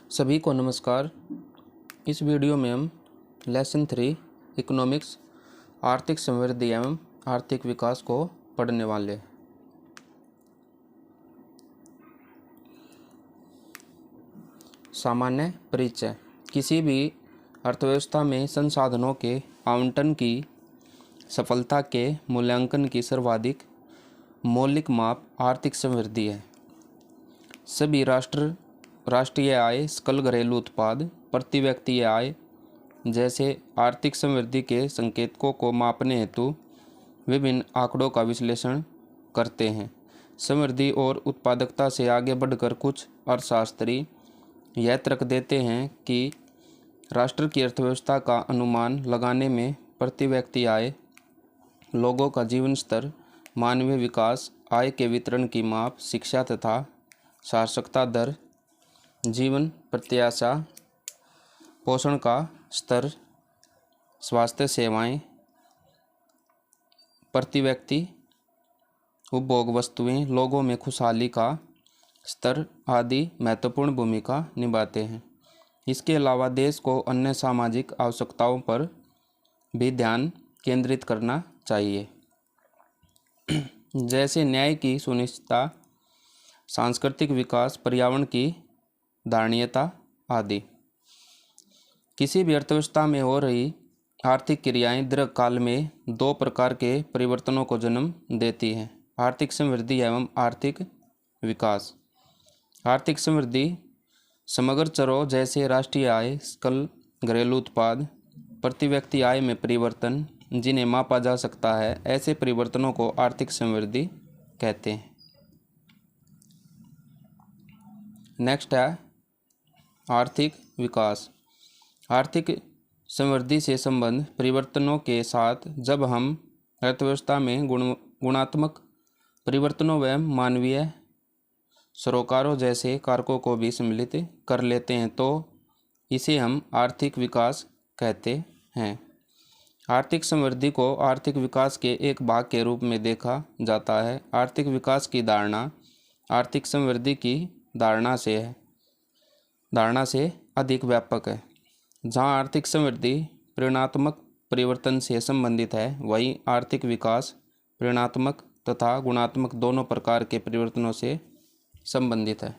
सभी को नमस्कार। इस वीडियो में हम लेसन 3 इकोनॉमिक्स आर्थिक समृद्धि एवं आर्थिक विकास को पढ़ने वाले। सामान्य परिचय। किसी भी अर्थव्यवस्था में संसाधनों के आवंटन की सफलता के मूल्यांकन की सर्वाधिक मौलिक माप आर्थिक समृद्धि है। सभी राष्ट्रीय आय, सकल घरेलू उत्पाद, प्रति व्यक्ति आय जैसे आर्थिक समृद्धि के संकेतकों को मापने हेतु विभिन्न आंकड़ों का विश्लेषण करते हैं। समृद्धि और उत्पादकता से आगे बढ़कर कुछ अर्थशास्त्री यह तर्क देते हैं कि राष्ट्र की अर्थव्यवस्था का अनुमान लगाने में प्रति व्यक्ति आय, लोगों का जीवन स्तर, मानवीय विकास, आय के वितरण की माप, शिक्षा तथा साक्षरता दर, जीवन प्रत्याशा, पोषण का स्तर, स्वास्थ्य सेवाएं, प्रति व्यक्ति उपभोग वस्तुएं, लोगों में खुशहाली का स्तर आदि महत्वपूर्ण भूमिका निभाते हैं। इसके अलावा देश को अन्य सामाजिक आवश्यकताओं पर भी ध्यान केंद्रित करना चाहिए, जैसे न्याय की सुनिश्चितता, सांस्कृतिक विकास, पर्यावरण की धारणीयता आदि। किसी भी अर्थव्यवस्था में हो रही आर्थिक क्रियाएं दीर्घकाल में दो प्रकार के परिवर्तनों को जन्म देती हैं: आर्थिक समृद्धि एवं आर्थिक विकास। आर्थिक समृद्धि समग्र चरों जैसे राष्ट्रीय आय, सकल घरेलू उत्पाद, प्रति व्यक्ति आय में परिवर्तन जिन्हें मापा जा सकता है, ऐसे परिवर्तनों को आर्थिक समृद्धि कहते हैं। नेक्स्ट है आर्थिक विकास। आर्थिक समृद्धि से संबंध परिवर्तनों के साथ जब हम अर्थव्यवस्था में गुणात्मक परिवर्तनों व मानवीय सरोकारों जैसे कारकों को भी सम्मिलित कर लेते हैं तो इसे हम आर्थिक विकास कहते हैं। आर्थिक समृद्धि को आर्थिक विकास के एक भाग के रूप में देखा जाता है। आर्थिक विकास की धारणा आर्थिक समृद्धि की धारणा से अधिक व्यापक है। जहाँ आर्थिक समृद्धि परिमाणात्मक परिवर्तन से संबंधित है, वहीं आर्थिक विकास परिमाणात्मक तथा गुणात्मक दोनों प्रकार के परिवर्तनों से संबंधित है।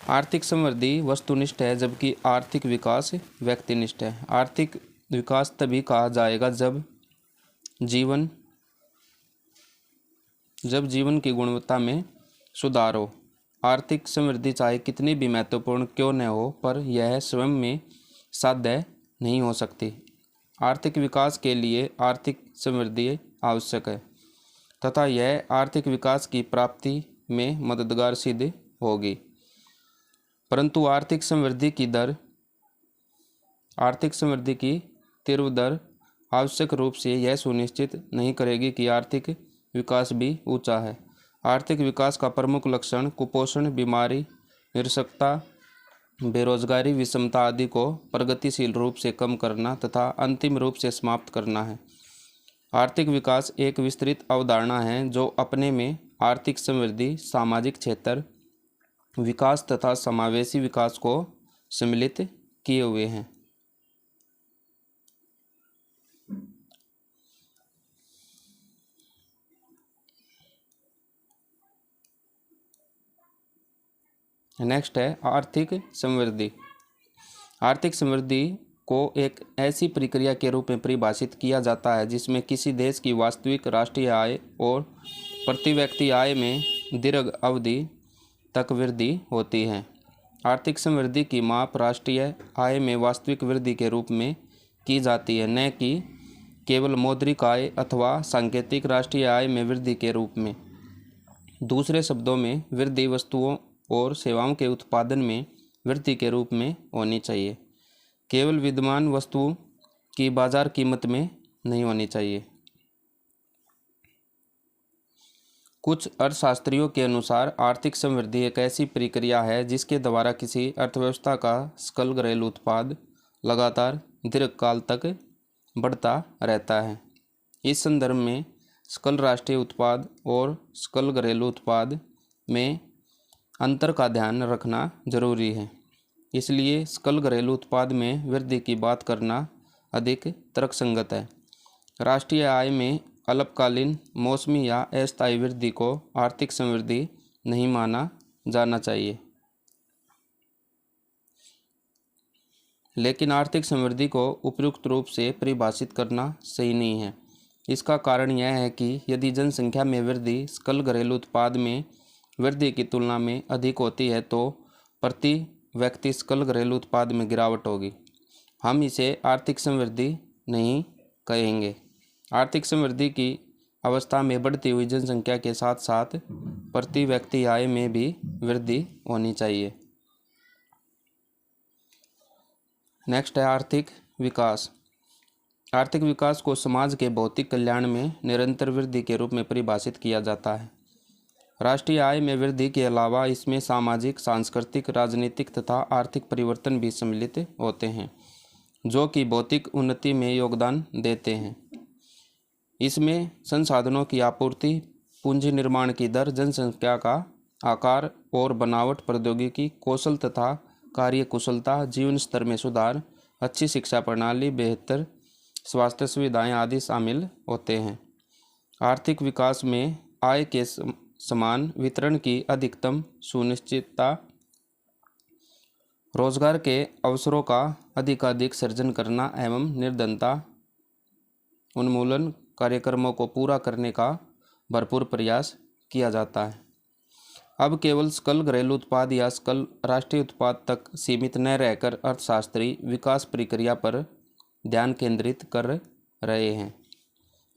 आर्थिक समृद्धि वस्तुनिष्ठ है जबकि आर्थिक विकास व्यक्तिनिष्ठ है। आर्थिक विकास तभी कहा जाएगा जब जीवन की गुणवत्ता में सुधार हो। आर्थिक समृद्धि चाहे कितनी भी महत्वपूर्ण क्यों न हो, पर यह स्वयं में साध्य नहीं हो सकती। आर्थिक विकास के लिए आर्थिक समृद्धि आवश्यक है तथा यह आर्थिक विकास की प्राप्ति में मददगार सिद्ध होगी। परंतु आर्थिक समृद्धि की तीव्र दर आवश्यक रूप से यह सुनिश्चित नहीं करेगी कि आर्थिक विकास भी ऊंचा है। आर्थिक विकास का प्रमुख लक्षण कुपोषण, बीमारी, निरक्षरता, बेरोजगारी, विषमता आदि को प्रगतिशील रूप से कम करना तथा अंतिम रूप से समाप्त करना है। आर्थिक विकास एक विस्तृत अवधारणा है जो अपने में आर्थिक समृद्धि, सामाजिक क्षेत्र विकास तथा समावेशी विकास को सम्मिलित किए हुए हैं। नेक्स्ट है आर्थिक समृद्धि। आर्थिक समृद्धि को एक ऐसी प्रक्रिया के रूप में परिभाषित किया जाता है जिसमें किसी देश की वास्तविक राष्ट्रीय आय और प्रति व्यक्ति आय में दीर्घ अवधि तक वृद्धि होती है। आर्थिक समृद्धि की माप राष्ट्रीय आय में वास्तविक वृद्धि के रूप में की जाती है, न कि केवल मौद्रिक आय अथवा सांकेतिक राष्ट्रीय आय में वृद्धि के रूप में। दूसरे शब्दों में वृद्धि वस्तुओं और सेवाओं के उत्पादन में वृद्धि के रूप में होनी चाहिए, केवल विद्यमान वस्तुओं की बाजार कीमत में नहीं होनी चाहिए। कुछ अर्थशास्त्रियों के अनुसार आर्थिक समृद्धि एक ऐसी प्रक्रिया है जिसके द्वारा किसी अर्थव्यवस्था का सकल घरेलू उत्पाद लगातार दीर्घकाल तक बढ़ता रहता है। इस संदर्भ में सकल राष्ट्रीय उत्पाद और सकल घरेलू उत्पाद में अंतर का ध्यान रखना जरूरी है। इसलिए सकल घरेलू उत्पाद में वृद्धि की बात करना अधिक तर्कसंगत है। राष्ट्रीय आय में अल्पकालीन, मौसमी या अस्थायी वृद्धि को आर्थिक समृद्धि नहीं माना जाना चाहिए। लेकिन आर्थिक समृद्धि को उपयुक्त रूप से परिभाषित करना सही नहीं है। इसका कारण यह है कि यदि जनसंख्या में वृद्धि सकल घरेलू उत्पाद में वृद्धि की तुलना में अधिक होती है तो प्रति व्यक्ति सकल घरेलू उत्पाद में गिरावट होगी। हम इसे आर्थिक समृद्धि नहीं कहेंगे। आर्थिक समृद्धि की अवस्था में बढ़ती हुई जनसंख्या के साथ साथ प्रति व्यक्ति आय में भी वृद्धि होनी चाहिए। नेक्स्ट है आर्थिक विकास। आर्थिक विकास को समाज के भौतिक कल्याण में निरंतर वृद्धि के रूप में परिभाषित किया जाता है। राष्ट्रीय आय में वृद्धि के अलावा इसमें सामाजिक, सांस्कृतिक, राजनीतिक तथा आर्थिक परिवर्तन भी सम्मिलित होते हैं जो कि भौतिक उन्नति में योगदान देते हैं। इसमें संसाधनों की आपूर्ति, पूंजी निर्माण की दर, जनसंख्या का आकार और बनावट, प्रौद्योगिकी, कौशल तथा कार्य कुशलता, जीवन स्तर में सुधार, अच्छी शिक्षा प्रणाली, बेहतर स्वास्थ्य सुविधाएं आदि शामिल होते हैं। आर्थिक विकास में आय के समान वितरण की अधिकतम सुनिश्चितता, रोजगार के अवसरों का अधिकाधिक सृजन करना एवं निर्धनता उन्मूलन कार्यक्रमों को पूरा करने का भरपूर प्रयास किया जाता है। अब केवल सकल घरेलू उत्पाद या सकल राष्ट्रीय उत्पाद तक सीमित न रहकर अर्थशास्त्री विकास प्रक्रिया पर ध्यान केंद्रित कर रहे हैं।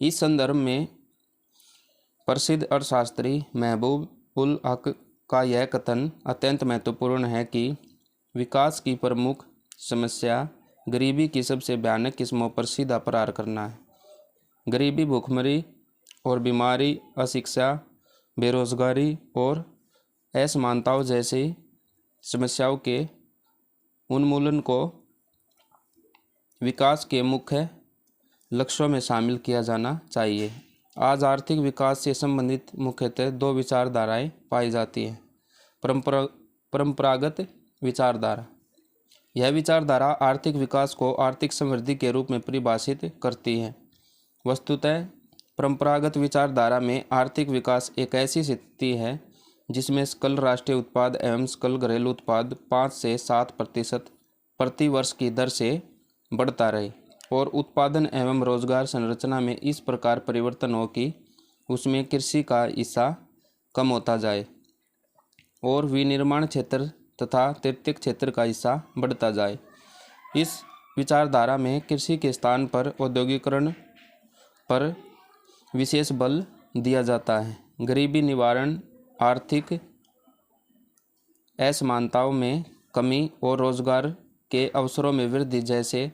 इस संदर्भ में प्रसिद्ध अर्थशास्त्री महबूब उल हक का यह कथन अत्यंत महत्वपूर्ण है कि विकास की प्रमुख समस्या गरीबी की सबसे भयानक किस्मों पर सीधा प्रहार करना है। गरीबी, भूखमरी और बीमारी, अशिक्षा, बेरोजगारी और असमानताओं जैसी समस्याओं के उन्मूलन को विकास के मुख्य लक्ष्यों में शामिल किया जाना चाहिए। आज आर्थिक विकास से संबंधित मुख्यतः दो विचारधाराएं पाई जाती हैं। परंपरागत विचारधारा। यह विचारधारा आर्थिक विकास को आर्थिक समृद्धि के रूप में परिभाषित करती है। वस्तुतः परंपरागत विचारधारा में आर्थिक विकास एक ऐसी स्थिति है जिसमें सकल राष्ट्रीय उत्पाद एवं सकल घरेलू उत्पाद 5 से 7% प्रति वर्ष की दर से बढ़ता रहे और उत्पादन एवं रोजगार संरचना में इस प्रकार परिवर्तन हो कि उसमें कृषि का हिस्सा कम होता जाए और विनिर्माण क्षेत्र तथा तृतीयक क्षेत्र का हिस्सा बढ़ता जाए। इस विचारधारा में कृषि के स्थान पर औद्योगिकरण पर विशेष बल दिया जाता है। गरीबी निवारण, आर्थिक असमानताओं में कमी और रोजगार के अवसरों में वृद्धि जैसे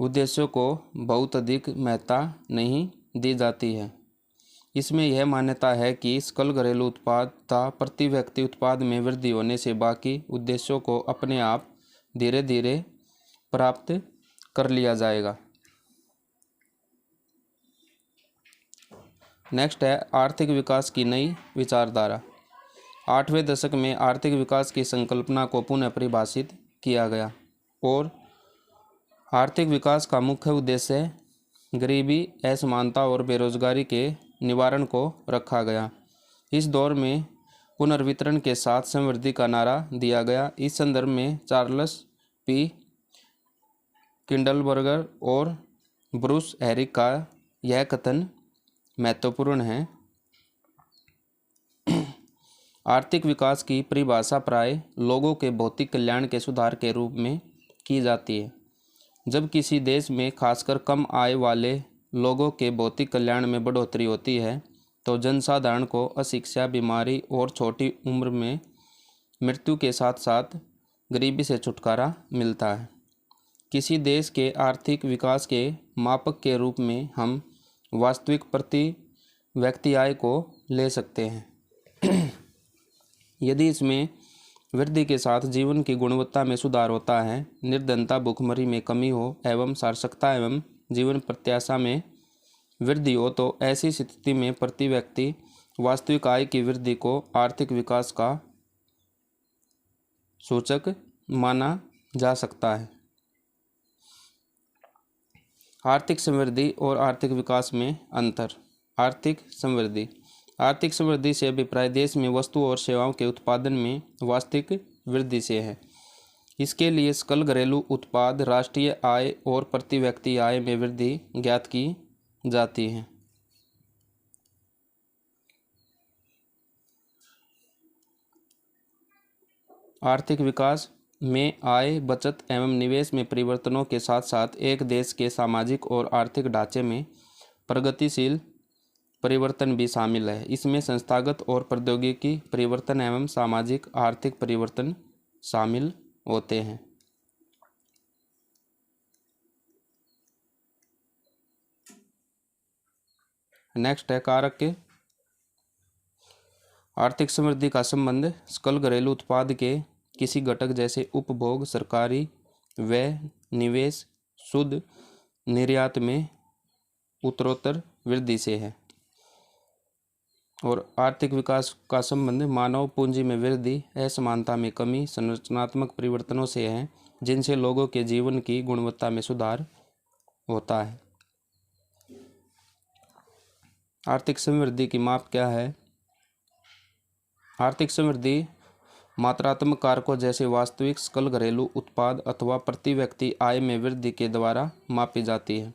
उद्देश्यों को बहुत अधिक महत्ता नहीं दी जाती है। इसमें यह मान्यता है कि सकल घरेलू उत्पाद तथा प्रति व्यक्ति उत्पाद में वृद्धि होने से बाकी उद्देश्यों को अपने आप धीरे धीरे प्राप्त कर लिया जाएगा। नेक्स्ट है आर्थिक विकास की नई विचारधारा। 8वें दशक में आर्थिक विकास की संकल्पना को पुनः परिभाषित किया गया और आर्थिक विकास का मुख्य उद्देश्य गरीबी, असमानता और बेरोजगारी के निवारण को रखा गया। इस दौर में पुनर्वितरण के साथ समृद्धि का नारा दिया गया। इस संदर्भ में चार्ल्स पी किंडलबर्गर और ब्रूस हैरिक का यह कथन महत्वपूर्ण है। आर्थिक विकास की परिभाषा प्राय लोगों के भौतिक कल्याण के सुधार के रूप में की जाती है। जब किसी देश में खासकर कम आय वाले लोगों के भौतिक कल्याण में बढ़ोतरी होती है तो जनसाधारण को अशिक्षा, बीमारी और छोटी उम्र में मृत्यु के साथ साथ गरीबी से छुटकारा मिलता है। किसी देश के आर्थिक विकास के मापक के रूप में हम वास्तविक प्रति व्यक्ति आय को ले सकते हैं। यदि इसमें वृद्धि के साथ जीवन की गुणवत्ता में सुधार होता है, निर्धनता, भूखमरी में कमी हो एवं सार्थकता एवं जीवन प्रत्याशा में वृद्धि हो तो ऐसी स्थिति में प्रति व्यक्ति वास्तविक आय की वृद्धि को आर्थिक विकास का सूचक माना जा सकता है। आर्थिक समृद्धि और आर्थिक विकास में अंतर। आर्थिक समृद्धि से अभिप्राय देश में वस्तु और सेवाओं के उत्पादन में वास्तविक वृद्धि से है। इसके लिए सकल घरेलू उत्पाद, राष्ट्रीय आय और प्रति व्यक्ति आय में वृद्धि ज्ञात की जाती है। आर्थिक विकास में आय, बचत एवं निवेश में परिवर्तनों के साथ साथ एक देश के सामाजिक और आर्थिक ढांचे में प्रगतिशील परिवर्तन भी शामिल है। इसमें संस्थागत और प्रौद्योगिकी परिवर्तन एवं सामाजिक आर्थिक परिवर्तन शामिल होते हैं। नेक्स्ट है कारक के। आर्थिक समृद्धि का संबंध सकल घरेलू उत्पाद के किसी घटक जैसे उपभोग, सरकारी व्यय, निवेश, शुद्ध निर्यात में उत्तरोत्तर वृद्धि से है। और आर्थिक विकास का संबंध मानव पूंजी में वृद्धि, असमानता में कमी, संरचनात्मक परिवर्तनों से है जिनसे लोगों के जीवन की गुणवत्ता में सुधार होता है। आर्थिक समृद्धि की माप क्या है? आर्थिक समृद्धि मात्रात्मक कारकों जैसे वास्तविक सकल घरेलू उत्पाद अथवा प्रति व्यक्ति आय में वृद्धि के द्वारा मापी जाती है।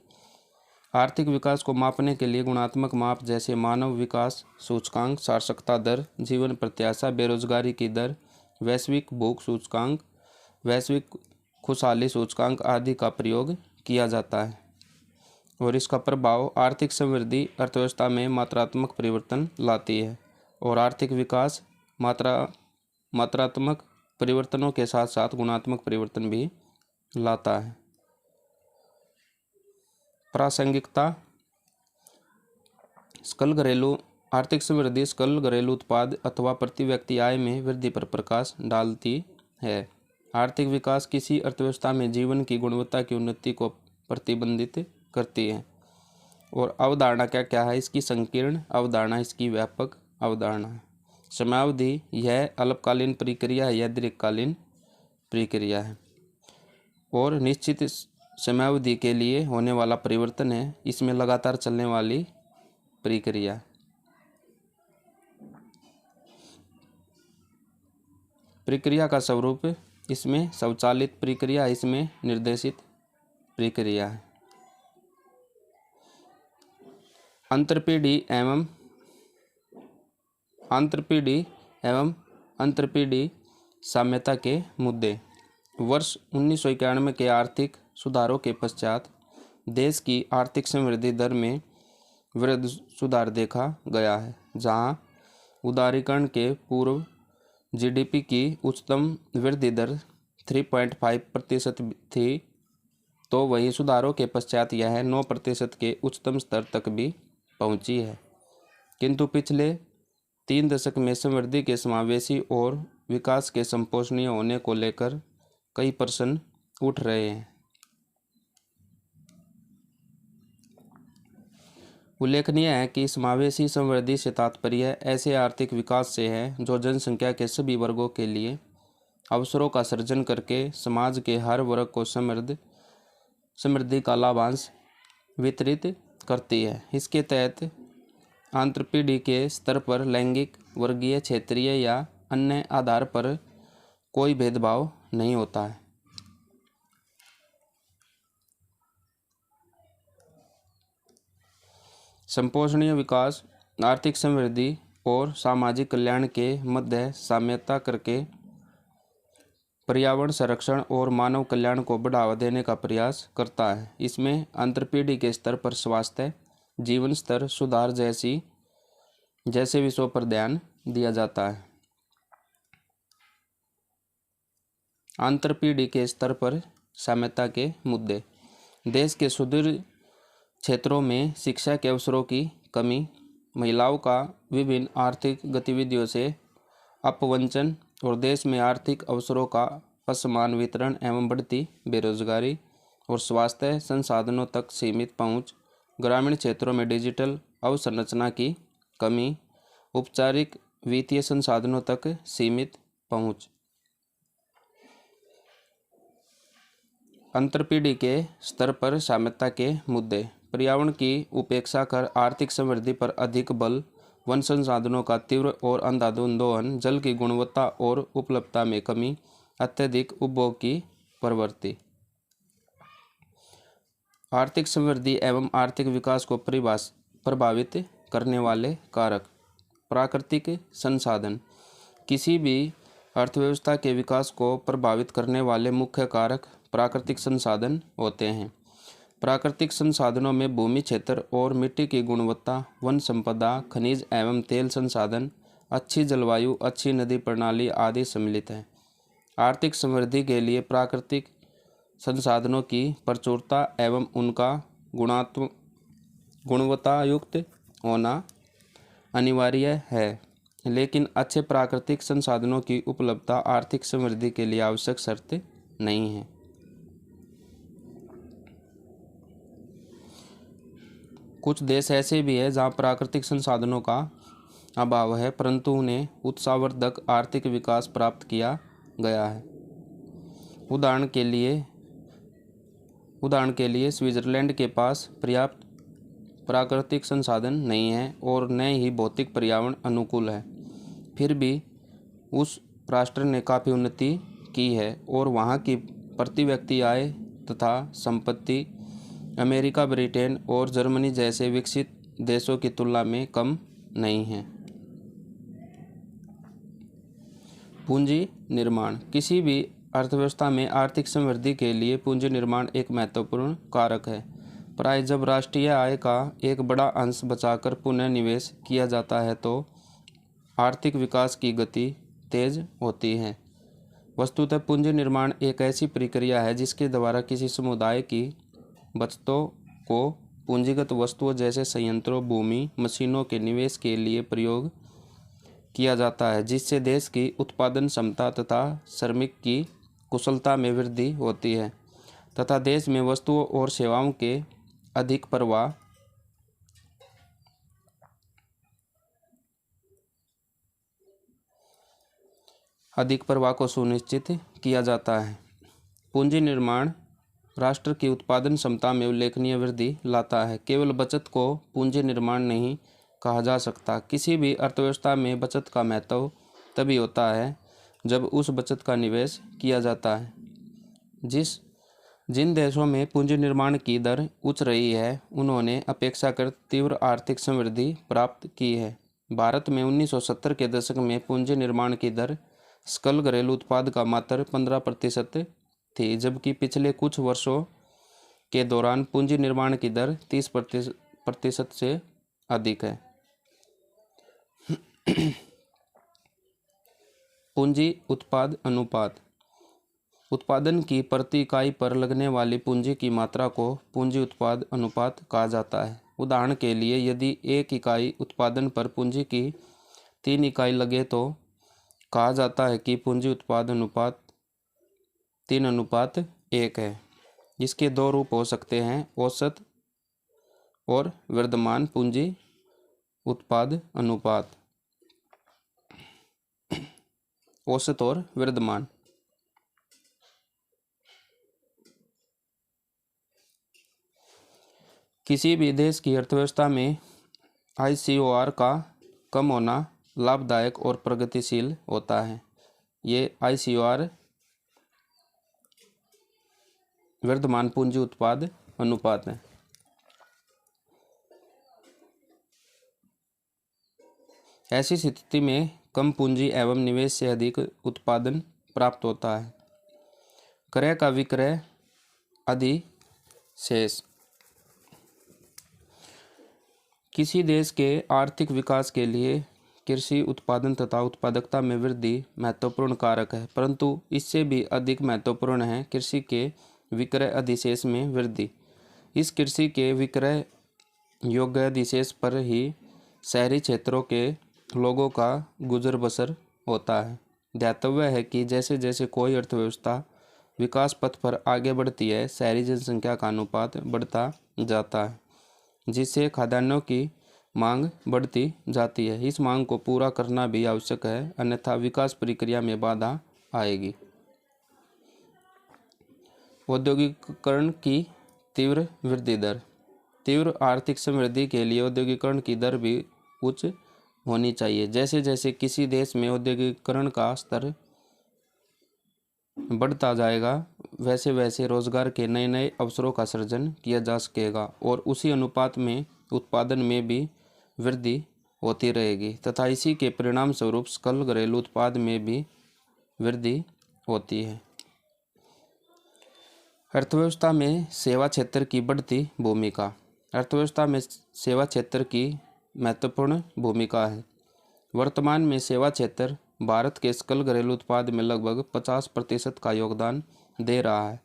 आर्थिक विकास को मापने के लिए गुणात्मक माप जैसे मानव विकास सूचकांक, साक्षरता दर, जीवन प्रत्याशा, बेरोजगारी की दर, वैश्विक भूख सूचकांक, वैश्विक खुशहाली सूचकांक आदि का प्रयोग किया जाता है। और इसका प्रभाव आर्थिक समृद्धि अर्थव्यवस्था में मात्रात्मक परिवर्तन लाती है और आर्थिक विकास मात्रात्मक परिवर्तनों के साथ साथ गुणात्मक परिवर्तन भी लाता है। प्रासंगिकता। आर्थिक समृद्धि सकल घरेलू उत्पाद अथवा प्रति व्यक्ति आय में वृद्धि पर प्रकाश डालती है। आर्थिक विकास किसी अर्थव्यवस्था में जीवन की गुणवत्ता की उन्नति को प्रतिबंधित करती है। और अवधारणा क्या क्या है? इसकी संकीर्ण अवधारणा, इसकी व्यापक अवधारणा है। समयावधि, यह अल्पकालीन प्रक्रिया है या दीर्घकालीन प्रक्रिया है और निश्चित समयावधि के लिए होने वाला परिवर्तन है। इसमें लगातार चलने वाली प्रक्रिया। प्रक्रिया का स्वरूप, इसमें स्वचालित प्रक्रिया, इसमें निर्देशित प्रक्रिया है। अंतरपीढ़ी एवं अंतरपीढ़ी साम्यता के मुद्दे। वर्ष 1991 के आर्थिक सुधारों के पश्चात देश की आर्थिक समृद्धि दर में वृद्धि सुधार देखा गया है। जहां उदारीकरण के पूर्व जीडीपी की उच्चतम वृद्धि दर 3.5% थी, तो वही सुधारों के पश्चात यह 9% के उच्चतम स्तर तक भी पहुंची है। किंतु पिछले 3 दशक में समृद्धि के समावेशी और विकास के संपोषणीय होने को लेकर कई प्रश्न उठ रहे हैं। उल्लेखनीय है कि समावेशी समृद्धि से तात्पर्य ऐसे आर्थिक विकास से है जो जनसंख्या के सभी वर्गों के लिए अवसरों का सृजन करके समाज के हर वर्ग को समृद्धि का लाभांश वितरित करती है। इसके तहत अंतरपीढ़ी के स्तर पर लैंगिक, वर्गीय, क्षेत्रीय या अन्य आधार पर कोई भेदभाव नहीं होता है। संपोषणीय विकास आर्थिक समृद्धि और सामाजिक कल्याण के मध्य साम्यता करके पर्यावरण संरक्षण और मानव कल्याण को बढ़ावा देने का प्रयास करता है। इसमें अंतरपीढ़ी के स्तर पर स्वास्थ्य, जीवन स्तर सुधार जैसे विषयों पर ध्यान दिया जाता है। अंतरपीढ़ी के स्तर पर साम्यता के मुद्दे। देश के सुदूर क्षेत्रों में शिक्षा के अवसरों की कमी, महिलाओं का विभिन्न आर्थिक गतिविधियों से अपवंचन और देश में आर्थिक अवसरों का असमान वितरण एवं बढ़ती बेरोजगारी और स्वास्थ्य संसाधनों तक सीमित पहुंच ग्रामीण क्षेत्रों में डिजिटल अवसंरचना की कमी, औपचारिक वित्तीय संसाधनों तक सीमित पहुंच। अंतरपीढ़ी के स्तर पर साम्यता के मुद्दे, पर्यावरण की उपेक्षा कर आर्थिक समृद्धि पर अधिक बल, वन संसाधनों का तीव्र और अंधाधुंध दोहन, जल की गुणवत्ता और उपलब्धता में कमी, अत्यधिक उपभोग की प्रवृत्ति। आर्थिक समृद्धि एवं आर्थिक विकास को प्रभावित करने वाले कारक। प्राकृतिक संसाधन, किसी भी अर्थव्यवस्था के विकास को प्रभावित करने वाले मुख्य कारक प्राकृतिक संसाधन होते हैं। प्राकृतिक संसाधनों में भूमि क्षेत्र और मिट्टी की गुणवत्ता, वन संपदा, खनिज एवं तेल संसाधन, अच्छी जलवायु, अच्छी नदी प्रणाली आदि सम्मिलित हैं। आर्थिक समृद्धि के लिए प्राकृतिक संसाधनों की प्रचुरता एवं उनका गुणवत्तायुक्त होना अनिवार्य है, लेकिन अच्छे प्राकृतिक संसाधनों की उपलब्धता आर्थिक समृद्धि के लिए आवश्यक शर्त नहीं है। कुछ देश ऐसे भी हैं जहां प्राकृतिक संसाधनों का अभाव है, परंतु उन्हें उत्साहवर्धक आर्थिक विकास प्राप्त किया गया है। उदाहरण के लिए स्विट्जरलैंड के पास पर्याप्त प्राकृतिक संसाधन नहीं है और न ही भौतिक पर्यावरण अनुकूल है, फिर भी उस राष्ट्र ने काफ़ी उन्नति की है और वहाँ की प्रति व्यक्ति आय तथा संपत्ति अमेरिका, ब्रिटेन और जर्मनी जैसे विकसित देशों की तुलना में कम नहीं है। पूंजी निर्माण, किसी भी अर्थव्यवस्था में आर्थिक समृद्धि के लिए पूंजी निर्माण एक महत्वपूर्ण कारक है। प्राय जब राष्ट्रीय आय का एक बड़ा अंश बचाकर पुनः निवेश किया जाता है तो आर्थिक विकास की गति तेज होती है। वस्तुतः पूंजी निर्माण एक ऐसी प्रक्रिया है जिसके द्वारा किसी समुदाय की बचतों को पूंजीगत वस्तुओं जैसे संयंत्रों, भूमि, मशीनों के निवेश के लिए प्रयोग किया जाता है, जिससे देश की उत्पादन क्षमता तथा श्रमिक की कुशलता में वृद्धि होती है तथा देश में वस्तुओं और सेवाओं के अधिक प्रवाह को सुनिश्चित किया जाता है। पूंजी निर्माण राष्ट्र की उत्पादन क्षमता में उल्लेखनीय वृद्धि लाता है। केवल बचत को पूंजी निर्माण नहीं कहा जा सकता। किसी भी अर्थव्यवस्था में बचत का महत्व तभी होता है जब उस बचत का निवेश किया जाता है। जिन देशों में पूंजी निर्माण की दर उच्च रही है उन्होंने अपेक्षाकृत तीव्र आर्थिक समृद्धि प्राप्त की है। भारत में 1970 के दशक में पूंजी निर्माण की दर सकल घरेलू उत्पाद का मात्र 15% थी, जबकि पिछले कुछ वर्षों के दौरान पूंजी निर्माण की दर 30% से अधिक है। पूंजी उत्पाद अनुपात, उत्पादन की प्रति इकाई पर लगने वाली पूंजी की मात्रा को पूंजी उत्पाद अनुपात कहा जाता है। उदाहरण के लिए, यदि 1 इकाई उत्पादन पर पूंजी की 3 इकाई लगे तो कहा जाता है कि पूंजी उत्पाद अनुपात 3:1 है। इसके 2 रूप हो सकते हैं, औसत और वर्तमान पूंजी उत्पाद अनुपात। औसत और वर्तमान। किसी भी देश की अर्थव्यवस्था में ICOR का कम होना लाभदायक और प्रगतिशील होता है। ये ICOR वर्तमान पूंजी उत्पाद अनुपात है। ऐसी स्थिति में कम पूंजी एवं निवेश से अधिक उत्पादन प्राप्त होता है। क्रय का विक्रय अधिशेष, किसी देश के आर्थिक विकास के लिए कृषि उत्पादन तथा उत्पादकता में वृद्धि महत्वपूर्ण कारक है, परंतु इससे भी अधिक महत्वपूर्ण है कृषि के विक्रय अधिशेष में वृद्धि। इस कृषि के विक्रय योग्य अधिशेष पर ही शहरी क्षेत्रों के लोगों का गुजर बसर होता है। ध्यातव्य है कि जैसे जैसे कोई अर्थव्यवस्था विकास पथ पर आगे बढ़ती है, शहरी जनसंख्या का अनुपात बढ़ता जाता है। जिससे खाद्यान्नों की मांग बढ़ती जाती है। इस मांग को पूरा करना भी आवश्यक है, अन्यथा विकास प्रक्रिया में बाधा आएगी। औद्योगिकरण की तीव्र वृद्धि दर। तीव्र आर्थिक समृद्धि के लिए औद्योगिकरण की दर भी उच्च होनी चाहिए। जैसे जैसे किसी देश में औद्योगिकरण का स्तर बढ़ता जाएगा, वैसे वैसे रोजगार के नए नए अवसरों का सृजन किया जा सकेगा और उसी अनुपात में उत्पादन में भी वृद्धि होती रहेगी तथा इसी के परिणाम स्वरूप सकल घरेलू उत्पाद में भी वृद्धि होती है। अर्थव्यवस्था में सेवा क्षेत्र की बढ़ती भूमिका। अर्थव्यवस्था में सेवा क्षेत्र की महत्वपूर्ण भूमिका है। वर्तमान में सेवा क्षेत्र भारत के सकल घरेलू उत्पाद में लगभग 50% का योगदान दे रहा है।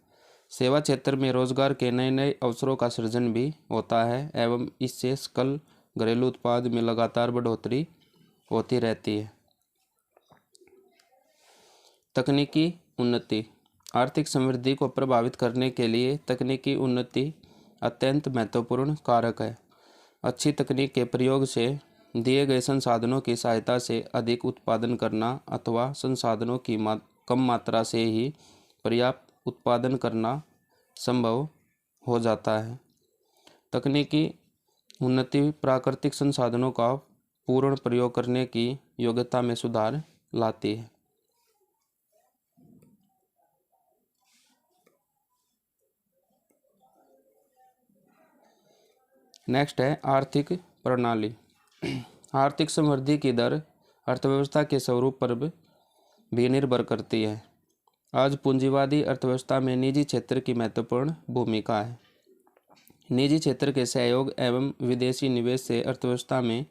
सेवा क्षेत्र में रोजगार के नए नए अवसरों का सृजन भी होता है एवं इससे सकल घरेलू उत्पाद में लगातार बढ़ोतरी होती रहती है। तकनीकी उन्नति। आर्थिक समृद्धि को प्रभावित करने के लिए तकनीकी उन्नति अत्यंत महत्वपूर्ण कारक है। अच्छी तकनीक के प्रयोग से दिए गए संसाधनों की सहायता से अधिक उत्पादन करना अथवा संसाधनों की कम मात्रा से ही पर्याप्त उत्पादन करना संभव हो जाता है। तकनीकी उन्नति प्राकृतिक संसाधनों का पूर्ण प्रयोग करने की योग्यता में सुधार लाती है। नेक्स्ट है आर्थिक प्रणाली। आर्थिक समृद्धि की दर अर्थव्यवस्था के स्वरूप पर भी निर्भर करती है। आज पूंजीवादी अर्थव्यवस्था में निजी क्षेत्र की महत्वपूर्ण भूमिका है। निजी क्षेत्र के सहयोग एवं विदेशी निवेश से अर्थव्यवस्था में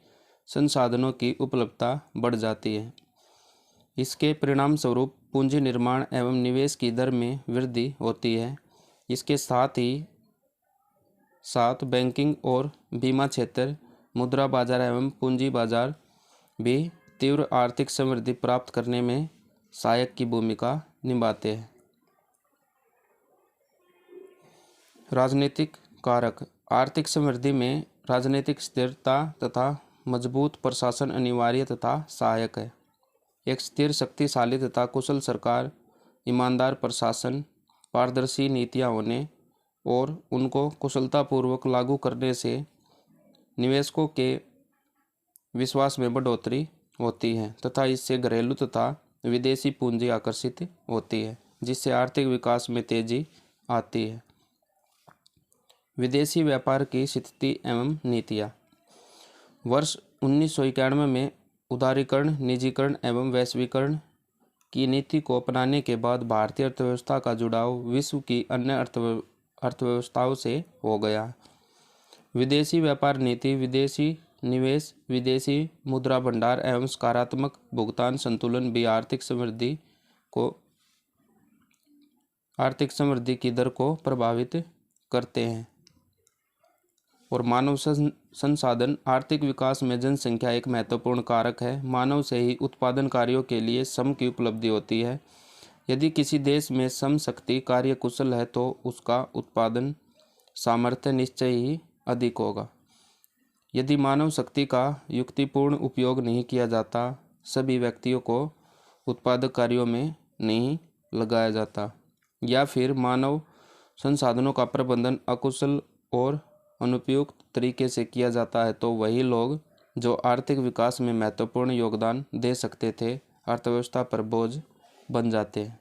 संसाधनों की उपलब्धता बढ़ जाती है। इसके परिणाम स्वरूप पूंजी निर्माण एवं निवेश की दर में वृद्धि होती है। इसके साथ ही बैंकिंग और बीमा क्षेत्र, मुद्रा बाजार एवं पूंजी बाजार भी तीव्र आर्थिक समृद्धि प्राप्त करने में सहायक की भूमिका निभाते हैं। राजनीतिक कारक। आर्थिक समृद्धि में राजनीतिक स्थिरता तथा मजबूत प्रशासन अनिवार्य तथा सहायक है। एक स्थिर, शक्तिशाली तथा कुशल सरकार, ईमानदार प्रशासन, पारदर्शी नीतियाँ होने और उनको कुशलतापूर्वक लागू करने से निवेशकों के विश्वास में बढ़ोतरी होती है तथा इससे घरेलू तथा विदेशी पूंजी आकर्षित होती है, जिससे आर्थिक विकास में तेजी आती है। विदेशी व्यापार की स्थिति एवं नीतियाँ। वर्ष 1991 में उदारीकरण, निजीकरण एवं वैश्वीकरण की नीति को अपनाने के बाद भारतीय अर्थव्यवस्था का जुड़ाव विश्व की अन्य अर्थव्यवस्थाओं से हो गया। विदेशी व्यापार नीति, विदेशी निवेश, विदेशी मुद्रा भंडार एवं सकारात्मक भुगतान संतुलन भी आर्थिक समृद्धि की दर को प्रभावित करते हैं। और मानव संसाधन। आर्थिक विकास में जनसंख्या एक महत्वपूर्ण कारक है। मानव से ही उत्पादन कार्यों के लिए श्रम की उपलब्धि होती है। यदि किसी देश में श्रम शक्ति कार्य कुशल है तो उसका उत्पादन सामर्थ्य निश्चय ही अधिक होगा। यदि मानव शक्ति का युक्तिपूर्ण उपयोग नहीं किया जाता, सभी व्यक्तियों को उत्पादक कार्यों में नहीं लगाया जाता, या फिर मानव संसाधनों का प्रबंधन अकुशल और अनुपयुक्त तरीके से किया जाता है, तो वही लोग जो आर्थिक विकास में महत्वपूर्ण योगदान दे सकते थे, अर्थव्यवस्था पर बोझ बन जाते हैं।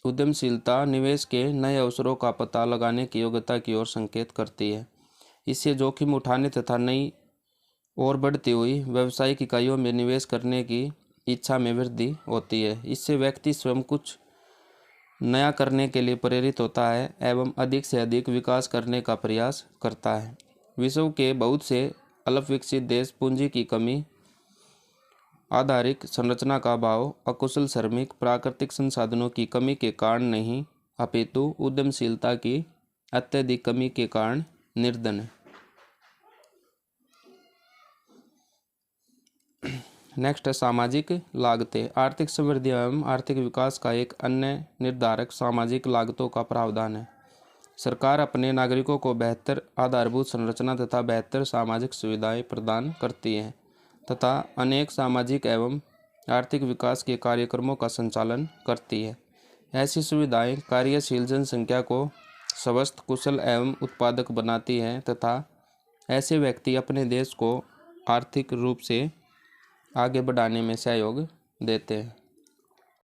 उद्यमशीलता निवेश के नए अवसरों का पता लगाने की योग्यता की ओर संकेत करती है। इससे जोखिम उठाने तथा नई और बढ़ती हुई व्यावसायिक इकाइयों में निवेश करने की इच्छा में वृद्धि होती है। इससे व्यक्ति स्वयं कुछ नया करने के लिए प्रेरित होता है एवं अधिक से अधिक विकास करने का प्रयास करता है। विश्व के बहुत से अल्प विकसित देश पूंजी की कमी, आधारिक संरचना का अभाव, अकुशल श्रमिक, प्राकृतिक संसाधनों की कमी के कारण नहीं, अपितु उद्यमशीलता की अत्यधिक कमी के कारण निर्धन है। नेक्स्ट है सामाजिक लागतें। आर्थिक समृद्धि एवं आर्थिक विकास का एक अन्य निर्धारक सामाजिक लागतों का प्रावधान है। सरकार अपने नागरिकों को बेहतर आधारभूत संरचना तथा बेहतर सामाजिक सुविधाएं प्रदान करती है तथा अनेक सामाजिक एवं आर्थिक विकास के कार्यक्रमों का संचालन करती है। ऐसी सुविधाएं कार्यशील जनसंख्या को स्वस्थ, कुशल एवं उत्पादक बनाती हैं तथा ऐसे व्यक्ति अपने देश को आर्थिक रूप से आगे बढ़ाने में सहयोग देते हैं।